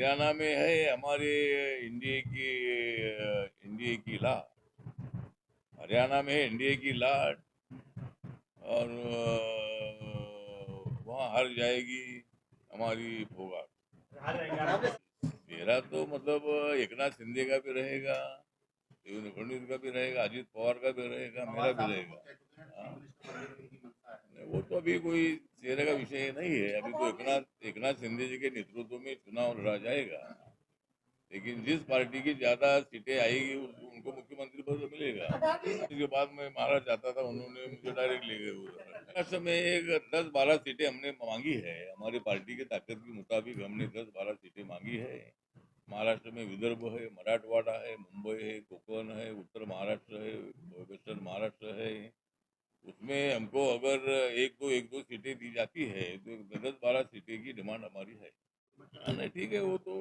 हरियाणा में है हमारे एनडीए की ला। हरियाणा में एनडीए की ला और वहाँ हार जाएगी हमारी फोगाट। मेरा तो मतलब एकनाथ शिंदे का भी रहेगा, देवेंद्र फडणवीस का भी रहेगा, अजित पवार का भी रहेगा, मेरा भी रहेगा। हाँ। नहीं, वो तो अभी कोई चेहरे का विषय नहीं है। अभी तो एकनाथ एकनाथ शिंदे जी के नेतृत्व में चुनाव लड़ा जाएगा। लेकिन जिस पार्टी की ज्यादा सीटें आएगी उनको मुख्यमंत्री पद तो मिलेगा। इसके बाद मैं महाराष्ट्र जाता था, उन्होंने मुझे डायरेक्ट ले गए उधर। महाराष्ट्र में एक 10-12 सीटें हमने मांगी है। हमारी पार्टी की ताकत के मुताबिक हमने 10-12 सीटें मांगी है। महाराष्ट्र में विदर्भ है, मराठवाड़ा है, मुंबई है, कोकण है, उत्तर महाराष्ट्र है, वेस्टर्न महाराष्ट्र है। उसमें हमको अगर एक दो सीटें दी जाती है तो 10-12 सीटें की डिमांड हमारी है। नहीं ठीक है, वो तो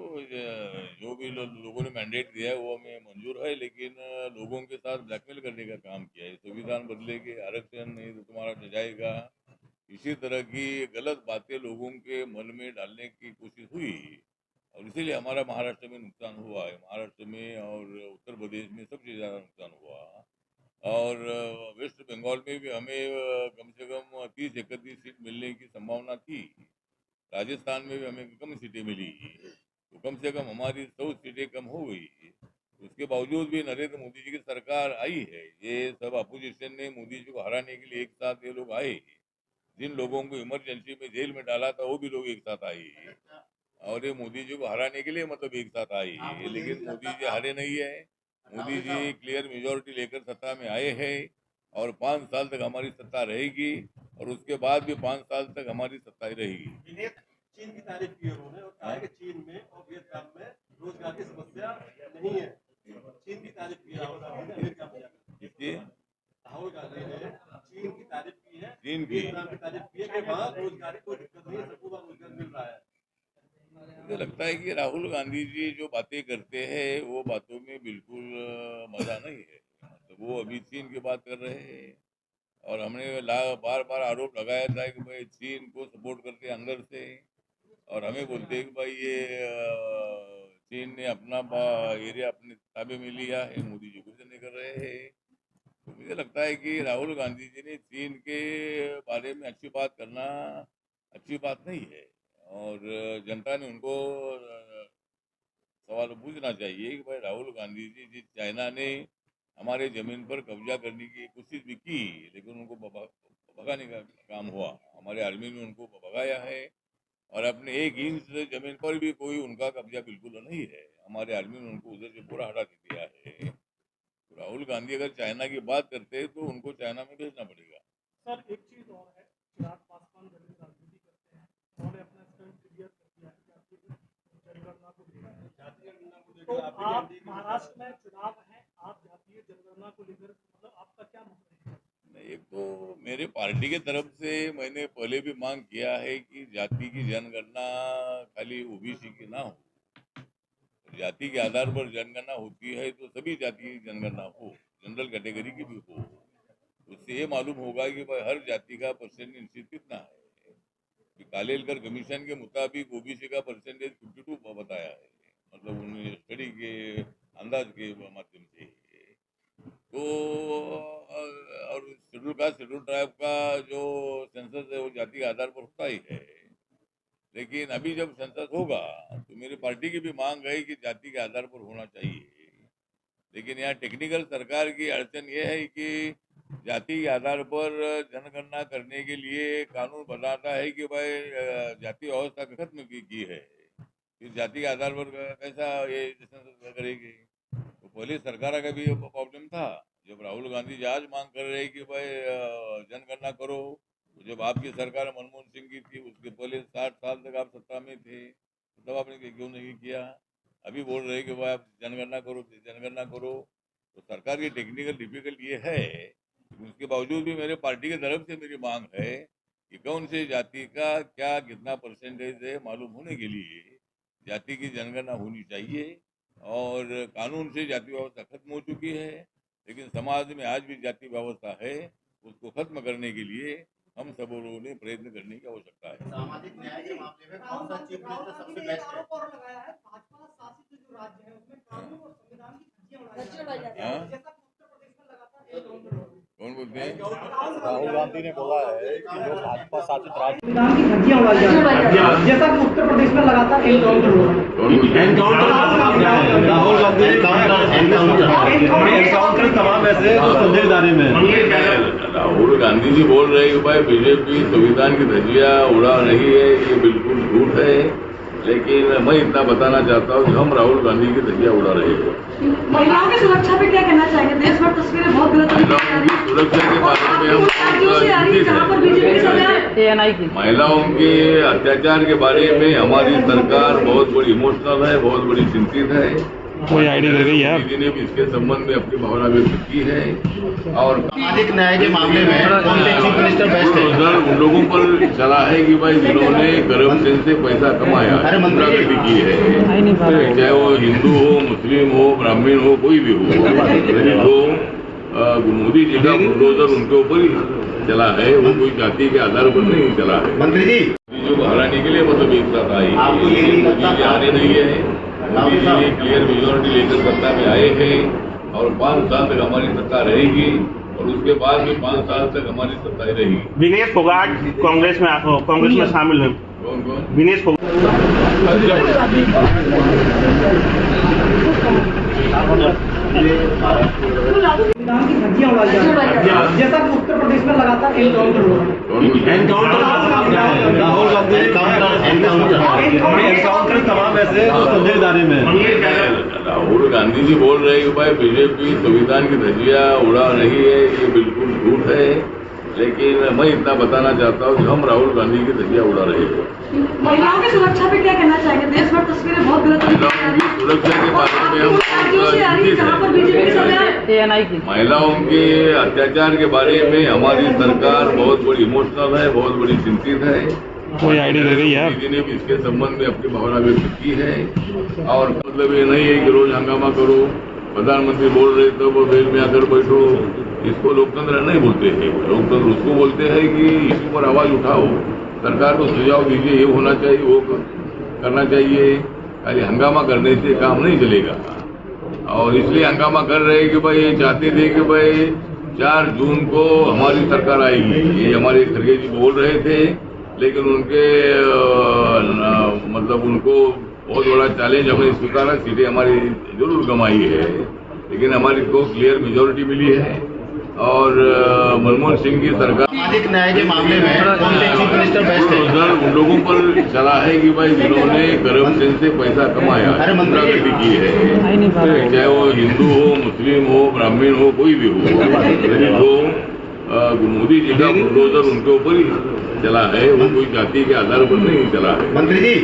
जो भी लोगों ने मैंडेट दिया है वो हमें मंजूर है, लेकिन लोगों के साथ ब्लैकमेल करने का काम किया है। संविधान बदलेंगे, आरक्षण नहीं तो तुम्हारा जाएगा, इसी तरह की गलत बातें लोगों के मन में डालने की कोशिश हुई। और इसीलिए हमारा महाराष्ट्र में नुकसान हुआ है। महाराष्ट्र में और उत्तर प्रदेश में सबसे ज्यादा नुकसान हुआ। और वेस्ट बंगाल में भी हमें कम से कम 30-31 सीट मिलने की संभावना थी। राजस्थान में भी हमें कम सीटें मिली, तो कम से कम हमारी 100 सीटें कम हो गई। उसके बावजूद भी नरेंद्र मोदी जी की सरकार आई है। ये सब अपोजिशन ने मोदी जी को हराने के लिए एक साथ ये लोग आए। जिन लोगों को इमरजेंसी में जेल में डाला था वो भी लोग एक साथ आए, और ये मोदी जी को हराने के लिए मतलब एक साथ आए। लेकिन मोदी जी हारे नहीं है। मोदी जी क्लियर मेजोरिटी लेकर सत्ता में आए हैं और 5 साल तक हमारी सत्ता रहेगी, और उसके बाद भी 5 साल तक हमारी सत्ता ही रहेगी। चीन की तारीफ की उन्होंने और कहा कि चीन में और वियतनाम में रोजगार की समस्या नहीं है। चीन की तारीफ की राहुल गांधी ने अमेरिका में जाकर। इसलिए राहुल गांधी ने चीन की तारीफ की है, चीन की वियतनाम की तारीफ की है कि वहाँ रोजगार की कोई दिक्कत नहीं है, सबको वहाँ रोजगार मिल रहा है। मुझे लगता है कि राहुल गांधी जी जो बातें करते हैं वो बातों में बिल्कुल मजा नहीं है। मतलब वो अभी चीन की बात कर रहे हैं, और हमने बार बार आरोप लगाया था कि भाई चीन को सपोर्ट करते हैं अंदर से, और हमें बोलते हैं कि भाई ये चीन ने अपना एरिया अपने ताबे में लिया है, मोदी जी कुछ नहीं कर रहे हैं। तो मुझे लगता है कि राहुल गांधी जी ने चीन के बारे में अच्छी बात करना अच्छी बात नहीं है। और जनता ने उनको सवाल पूछना चाहिए कि भाई राहुल गांधी जी, जिस चाइना ने हमारे जमीन पर कब्जा करने की कोशिश भी की, लेकिन उनको भगाने का काम हुआ। हमारे आर्मी ने उनको भगाया है, और अपने 1 इंच जमीन पर भी कोई उनका कब्जा बिल्कुल नहीं है। हमारे आर्मी ने उनको उधर से पूरा हटा दिया है। तो राहुल गांधी अगर चाइना की बात करते हैं तो उनको चाइना में भेजना पड़ेगा। सर एक चीज और है, चिराग पासवान जब राजनीति करते हैं उन्होंने अपना स्टैंड क्लियर कर दिया है जनगणना को लेकर। तो आप महाराष्ट्र में चुनाव है, आप जातीय जनगणना को लेकर मतलब आपका क्या मतलब है? नहीं, एक तो मेरे पार्टी के तरफ से मैंने पहले भी मांग किया है कि जाति की जनगणना खाली ओबीसी की ना हो। जाति के आधार पर जनगणना होती है तो सभी जाति की जनगणना हो, जनरल कैटेगरी की भी हो। उससे ये मालूम होगा कि भाई हर जाति का परसेंटेज निश्चित कितना है। कि कालेलकर कमीशन के मुताबिक ओबीसी का परसेंटेज 52 बताया है, मतलब उन्होंने स्टडी के अंदाज के माध्यम से। तो और शेड्यूल ट्राइब का जो सेंसस है वो जाति के आधार पर होता ही है। लेकिन अभी जब सेंसस होगा तो मेरी पार्टी की भी मांग है कि जाति के आधार पर होना चाहिए। लेकिन यहाँ टेक्निकल सरकार की अड़चन ये है कि जाति के आधार पर जनगणना करने के लिए कानून बताता है कि भाई जाति व्यवस्था खत्म की है, फिर जाति के आधार पर कैसा ये सेंसस करेगी। तो पहले सरकार का भी प्रॉब्लम था। जब राहुल गांधी जी आज मांग कर रहे हैं कि भाई जनगणना करो, तो जब आपकी सरकार मनमोहन सिंह की थी उसके पहले 60 साल तक आप सत्ता में थे, तो तब आपने क्यों नहीं किया। अभी बोल रहे कि भाई आप जनगणना करो जनगणना करो। तो सरकार की टेक्निकल डिफिकल्ट ये है, उसके बावजूद भी मेरे पार्टी की तरफ से मेरी मांग है कि कौन से जाति का क्या कितना परसेंटेज है मालूम होने के लिए जाति की जनगणना होनी चाहिए। और कानून से जाति व्यवस्था खत्म हो चुकी है, लेकिन समाज में आज भी जाति व्यवस्था है। उसको खत्म करने के लिए हम सब लोगों ने प्रयत्न करने की आवश्यकता है। सामाजिक न्याय के मामले में कौन सा चीफ मिनिस्टर सबसे बेस्ट है? गांधी ने बोला है कि जो भाजपा शासित राज्य संविधान की धज्जियां उड़ाई जा रही हैं, जैसा कि उत्तर प्रदेश में लगातार एनकाउंटर हो रहा है। राहुल गांधी एनकाउंटर तमाम ऐसे संदेश जारी में राहुल गांधी जी बोल रहे हैं कि भाई बीजेपी संविधान की धज्जियां उड़ा रही है, ये बिल्कुल झूठ है। लेकिन मैं इतना बताना चाहता हूँ कि हम राहुल गांधी की धज्जियां उड़ा रहे हैं। महिलाओं की सुरक्षा पे क्या कहना चाहेंगे? देश भर तस्वीरें बहुत गलत महिलाओं की सुरक्षा के बारे में हम जहाँ पर बीजेपी की सरकार महिलाओं के अत्याचार के बारे में हमारी सरकार बहुत बड़ी इमोशनल है, बहुत बड़ी चिंतित है। कोई आईडी दे रही है दीदी ने भी इसके संबंध में अपनी भावना व्यक्त की है। और सामाजिक न्याय के मामले में कौन से चीफ मिनिस्टर बेस्ट है? नजर उन लोगों पर चला है कि भाई जिन्होंने करप्शन से पैसा कमाया, गुंडागर्दी की है, चाहे वो हिंदू हो, मुस्लिम हो, ब्राह्मण हो, कोई भी हो, तो मोदी जी का बुलडोजर उनके ऊपर ही चला है। वो कोई जाति के आधार पर नहीं चला है। मंत्री जी जो को हराने के लिए मतलब एक साथ आई, आपको ये नहीं लगता मोदी जी आने नहीं है। मोदी जी क्लियर मेजोरिटी लेकर सत्ता में आए हैं और 5 साल तक हमारी सरकार रहेगी और उसके बाद भी 5 साल तक हमारी सत्ता रहेगी। विनेश फोगाट कांग्रेस में शामिल है। कौन कौन? विनेश संविधान की धज्जियां उड़ाई जा रही हैं, जैसा कि उत्तर प्रदेश में लगातार एनकाउंटर हो रहा है। राहुल गांधी एनकाउंटर तमाम ऐसे संदेश जारी में राहुल गांधी जी बोल रहे हैं कि भाई बीजेपी संविधान की धज्जियां उड़ा रही है, ये बिल्कुल झूठ है। लेकिन मैं इतना बताना चाहता हूँ कि हम राहुल गांधी की धज्जियां उड़ा रहे हैं। महिलाओं की सुरक्षा पे क्या कहना चाहेंगे? देश भर तस्वीरें बहुत गलत महिलाओं की सुरक्षा के बारे में हम जहाँ पर बीजेपी की सरकार महिलाओं के अत्याचार के बारे में हमारी सरकार बहुत बड़ी इमोशनल है, बहुत बड़ी चिंतित है। कोई आईडी दे रही है दीदी ने भी इसके संबंध में अपनी भावना व्यक्त की है। और मतलब ये नहीं है कि रोज हंगामा करो, प्रधानमंत्री बोल रहे तो वो बेल में आकर बैठो। इसको लोकतंत्र नहीं बोलते हैं। लोकतंत्र उसको बोलते हैं कि इसी पर आवाज उठाओ, सरकार को सुझाव दीजिए, ये होना चाहिए, वो करना चाहिए। खाली हंगामा करने से काम नहीं चलेगा। और इसलिए हंगामा कर रहे हैं कि भाई ये चाहते थे कि भाई 4 जून को हमारी सरकार आएगी, ये हमारे खड़गे जी बोल रहे थे। लेकिन उनके मतलब उनको बहुत बड़ा चैलेंज हमने स्वीकारा, सीटें हमारी जरूर कमाई है, लेकिन हमारी को क्लियर मेजोरिटी मिली है। और मनमोहन सिंह की सरकार सामाजिक न्याय के मामले में कौन से चीफ मिनिस्टर बेस्ट है? नजर उन लोगों पर चला है कि भाई जिन्होंने करप्शन से पैसा कमाया, गुंडागर्दी की है, चाहे वो हिंदू हो, मुस्लिम हो, ब्राह्मण हो, कोई भी हो, तो मोदी जी का बुलडोजर उनके ऊपर ही चला है। वो कोई जाति के आधार पर नहीं चला है। मंत्री जी